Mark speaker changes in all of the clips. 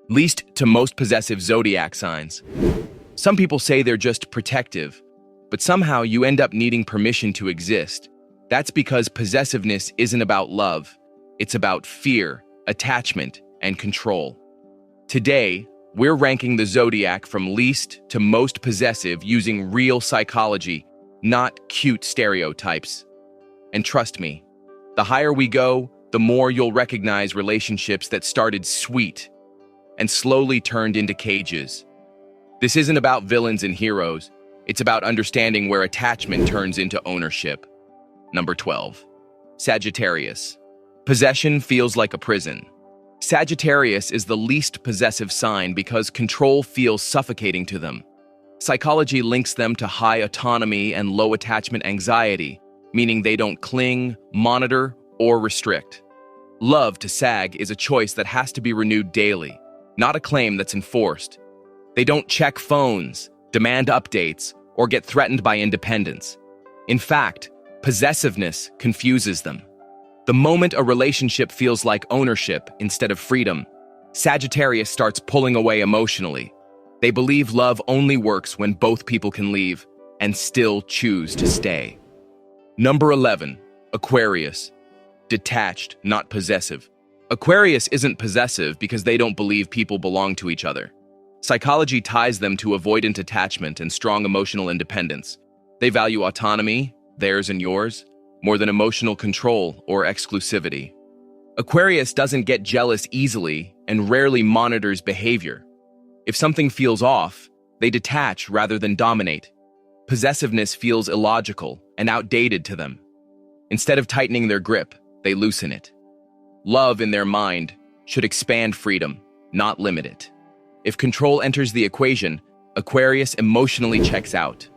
Speaker 1: least to most possessive zodiac signs. Some people say they're just protective, but somehow you end up needing permission to exist. That's because possessiveness isn't about love. It's about fear, attachment, and control. Today, we're ranking the zodiac from least to most possessive using real psychology, not cute stereotypes. And trust me, the higher we go, the more you'll recognize relationships that started sweet and slowly turned into cages. This isn't about villains and heroes. It's about understanding where attachment turns into ownership. Number 12. Sagittarius. Possession feels like a prison. Sagittarius is the least possessive sign because control feels suffocating to them. Psychology links them to high autonomy and low attachment anxiety, meaning they don't cling, monitor, or restrict. Love to Sag is a choice that has to be renewed daily, not a claim that's enforced. They don't check phones, demand updates, or get threatened by independence. In fact, possessiveness confuses them. The moment a relationship feels like ownership instead of freedom, Sagittarius starts pulling away emotionally. They believe love only works when both people can leave and still choose to stay. Number 11. Aquarius. Detached, not possessive. Aquarius isn't possessive because they don't believe people belong to each other. Psychology ties them to avoidant attachment and strong emotional independence. They value autonomy, theirs and yours, more than emotional control or exclusivity. Aquarius doesn't get jealous easily and rarely monitors behavior. If something feels off, they detach rather than dominate. Possessiveness feels illogical and outdated to them. Instead of tightening their grip, they loosen it. Love, in their mind, should expand freedom, not limit it. If control enters the equation, Aquarius emotionally checks out.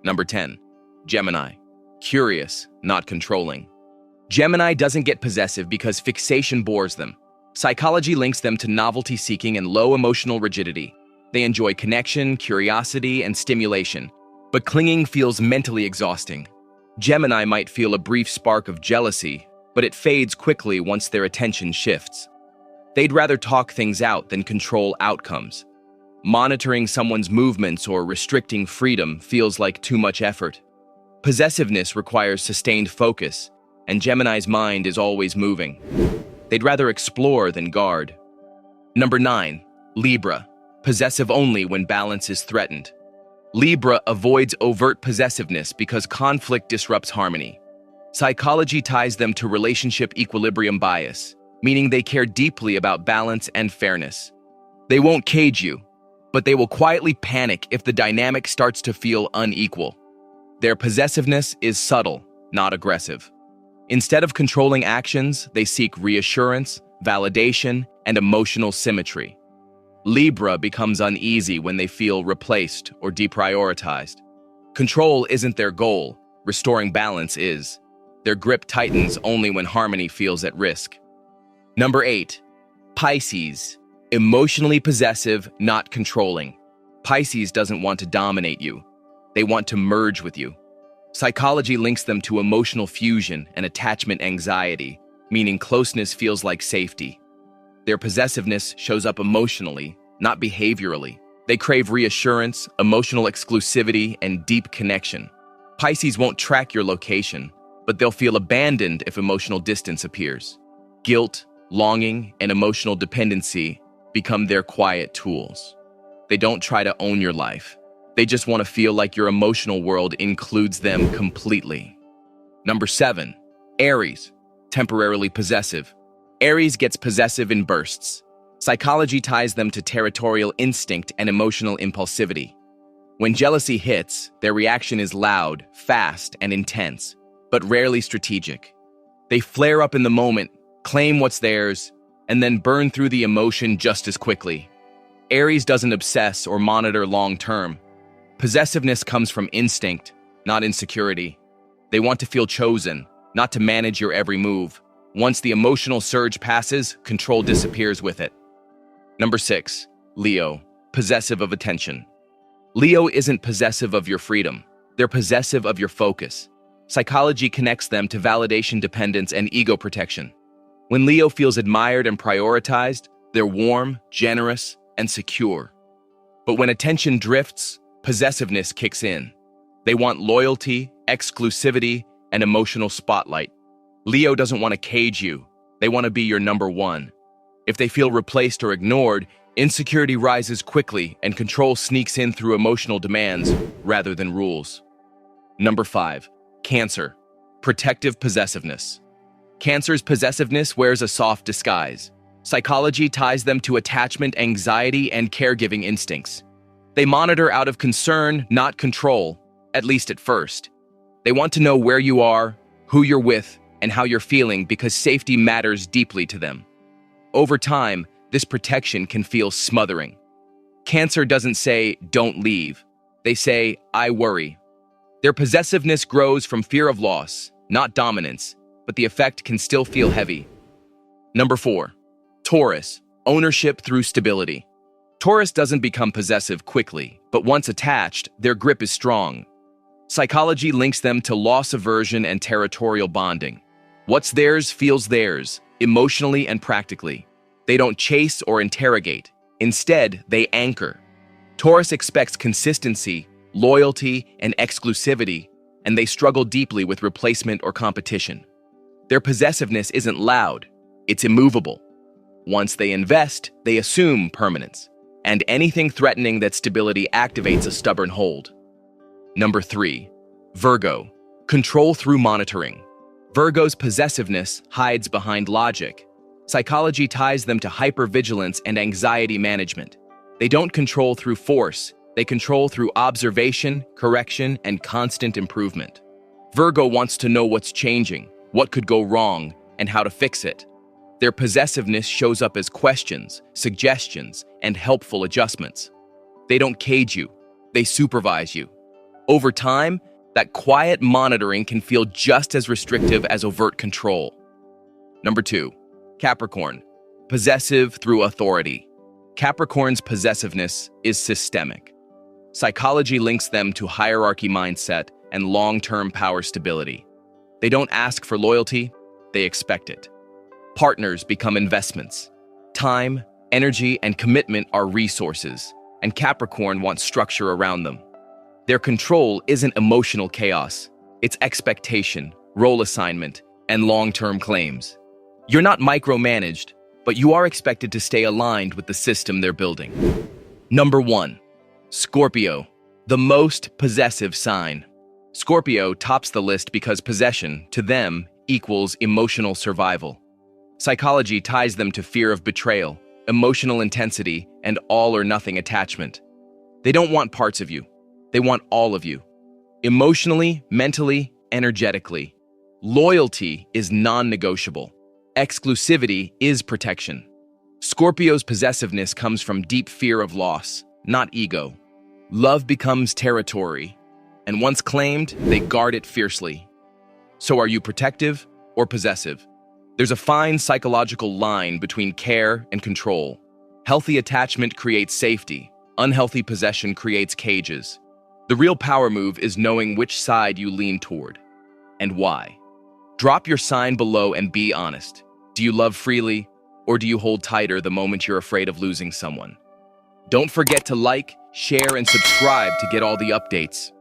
Speaker 1: Number 10. Gemini. Curious, not controlling. Gemini doesn't get possessive because fixation bores them. Psychology links them to novelty-seeking and low emotional rigidity. They enjoy connection, curiosity, and stimulation, but clinging feels mentally exhausting. Gemini might feel a brief spark of jealousy, but it fades quickly once their attention shifts. They'd rather talk things out than control outcomes. Monitoring someone's movements or restricting freedom feels like too much effort. Possessiveness requires sustained focus, and Gemini's mind is always moving. They'd rather explore than guard. Number 9. Libra. Possessive only when balance is threatened. Libra avoids overt possessiveness because conflict disrupts harmony. Psychology ties them to relationship equilibrium bias, meaning they care deeply about balance and fairness. They won't cage you, but they will quietly panic if the dynamic starts to feel unequal. Their possessiveness is subtle, not aggressive. Instead of controlling actions, they seek reassurance, validation, and emotional symmetry. Libra becomes uneasy when they feel replaced or deprioritized. Control isn't their goal, restoring balance is. Their grip tightens only when harmony feels at risk. Number 8. Pisces. Emotionally possessive, not controlling. Pisces doesn't want to dominate you. They want to merge with you. Psychology links them to emotional fusion and attachment anxiety, meaning closeness feels like safety. Their possessiveness shows up emotionally, not behaviorally. They crave reassurance, emotional exclusivity, and deep connection. Pisces won't track your location, but they'll feel abandoned if emotional distance appears. Guilt, longing, and emotional dependency become their quiet tools. They don't try to own your life. They just want to feel like your emotional world includes them completely. Number 7. Aries. Temporarily possessive. Aries gets possessive in bursts. Psychology ties them to territorial instinct and emotional impulsivity. When jealousy hits, their reaction is loud, fast, and intense, but rarely strategic. They flare up in the moment, claim what's theirs, and then burn through the emotion just as quickly. Aries doesn't obsess or monitor long-term. Possessiveness comes from instinct, not insecurity. They want to feel chosen, not to manage your every move. Once the emotional surge passes, control disappears with it. Number 6. Leo. Possessive of attention. Leo isn't possessive of your freedom. They're possessive of your focus. Psychology connects them to validation dependence and ego protection. When Leo feels admired and prioritized, They're warm, generous, and secure. But when attention drifts, possessiveness kicks in. They want loyalty, exclusivity, and emotional spotlight. Leo doesn't want to cage you. They want to be your number one. If they feel replaced or ignored, insecurity rises quickly and control sneaks in through emotional demands rather than rules. Number 5. Cancer. Protective possessiveness. Cancer's possessiveness wears a soft disguise. Psychology ties them to attachment, anxiety, and caregiving instincts. They monitor out of concern, not control, at least at first. They want to know where you are, who you're with, and how you're feeling because safety matters deeply to them. Over time, this protection can feel smothering. Cancer doesn't say, "Don't leave." They say, "I worry." Their possessiveness grows from fear of loss, not dominance, but the effect can still feel heavy. Number 4. Taurus. Ownership through stability. Taurus doesn't become possessive quickly, but once attached, their grip is strong. Psychology links them to loss aversion and territorial bonding. What's theirs feels theirs, emotionally and practically. They don't chase or interrogate. Instead, they anchor. Taurus expects consistency, loyalty, and exclusivity, and they struggle deeply with replacement or competition. Their possessiveness isn't loud, it's immovable. Once they invest, they assume permanence, and anything threatening that stability activates a stubborn hold. Number 3. Virgo. Control through monitoring. Virgo's possessiveness hides behind logic. Psychology ties them to hypervigilance and anxiety management. They don't control through force, they control through observation, correction, and constant improvement. Virgo wants to know what's changing, what could go wrong, and how to fix it. Their possessiveness shows up as questions, suggestions, and helpful adjustments. They don't cage you, they supervise you. Over time, that quiet monitoring can feel just as restrictive as overt control. Number 2. Capricorn. Possessive through authority. Capricorn's possessiveness is systemic. Psychology links them to hierarchy mindset and long-term power stability. They don't ask for loyalty, they expect it. Partners become investments. Time, energy, and commitment are resources, and Capricorn wants structure around them. Their control isn't emotional chaos, it's expectation, role assignment, and long-term claims. You're not micromanaged, but you are expected to stay aligned with the system they're building. Number 1. Scorpio, the most possessive sign. Scorpio tops the list because possession, to them, equals emotional survival. Psychology ties them to fear of betrayal, emotional intensity, and all-or-nothing attachment. They don't want parts of you. They want all of you. Emotionally, mentally, energetically. Loyalty is non-negotiable. Exclusivity is protection. Scorpio's possessiveness comes from deep fear of loss, not ego. Love becomes territory, and once claimed, they guard it fiercely. So are you protective or possessive? There's a fine psychological line between care and control. Healthy attachment creates safety. Unhealthy possession creates cages. The real power move is knowing which side you lean toward and why. Drop your sign below and be honest. Do you love freely, or do you hold tighter the moment you're afraid of losing someone? Don't forget to like, share, and subscribe to get all the updates.